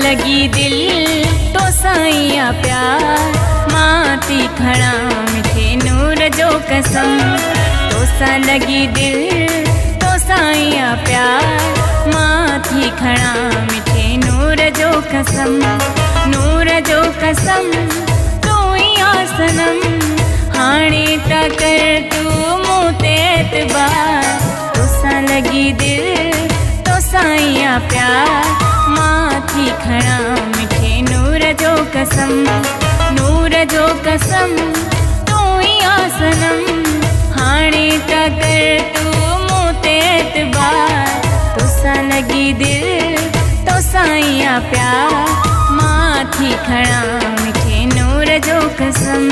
लगी दिल तो साईं प्यार, मां थी खड़ा मिठे नूर जो कसम। तो सा लगी दिल तो साईं प्यार, मां थी खड़ा मिठे नूर जो कसम। नूर जो कसम तू ही आसनम, हाणे ता कर तू मूं ते एतबार। तो सा लगी दिल तो साईं प्यार, मां थी खड़ा मिठे नूर जो कसम। नूर जो कसम तू ही आसनम, हाणे ता कर तू मूं ते एतबार। तो सा लगी दिल तो साईं प्यार, मां थी खड़ा मिठे नूर जो कसम।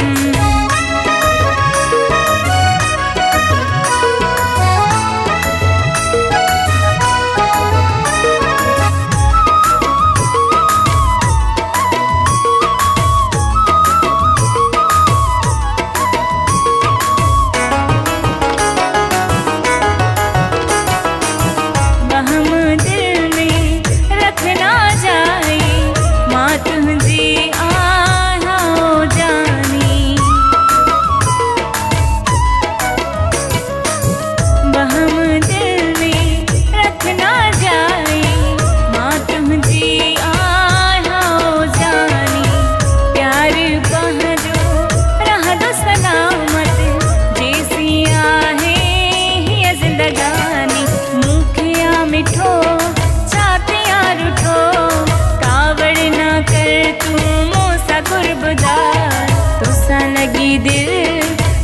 दिल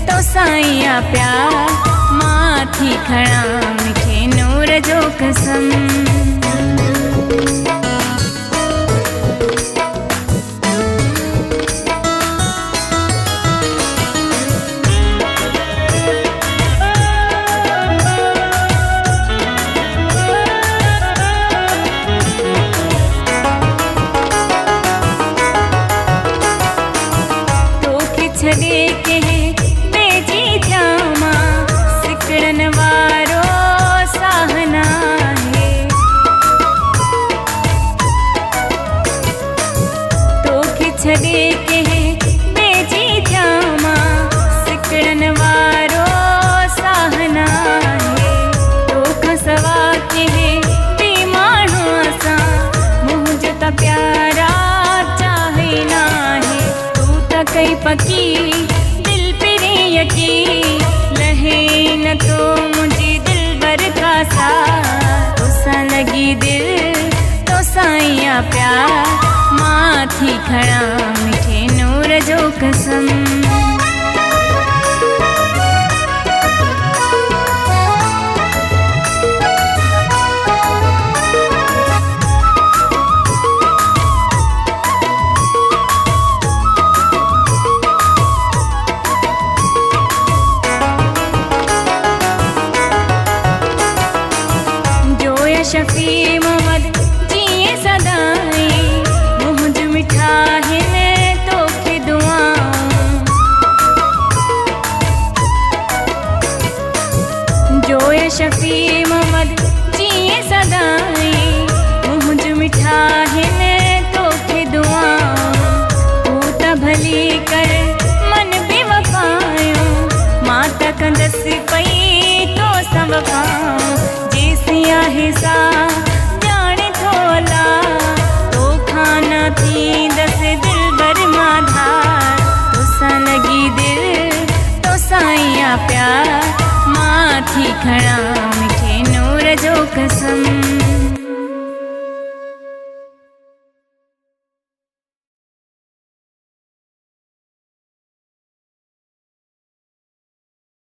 तो साईं प्यार, मां थी खड़ा मिठे नूर जो कसम। छड़े के बेजी जामा सिकड़न वारो साहना है। तोखे छड़े के बेजी जामा सिकड़न वारो साहना है। तोखा सवा के बे माण्हू असां मुंहिंजो त प्यारा चाहे ना है। तू त कई पकी दिल पिरे यकी, लहे न तो मुझे दिल भर का सा। तो सा लगी दिल तो साईं प्यार, मां थी खड़ा मिठे नूर जो कसम। शफी मोहम्मद जिए सदाई, मुंज मिठा है तोखे दुआऊं। जोए शफी मोहम्मद जिए सदाई, मुंज मिठा है तोखे दुआऊं। तू त भली कर मन बेवफायूं, मां त कंदसि पई तो सब पाऊं। आहे सा जाने थोला तो खाना थी दस दिल भर माधार। तो सा लगी दिल तो साईं प्यार, मां थी खड़ा मिठे नूर जो कसम।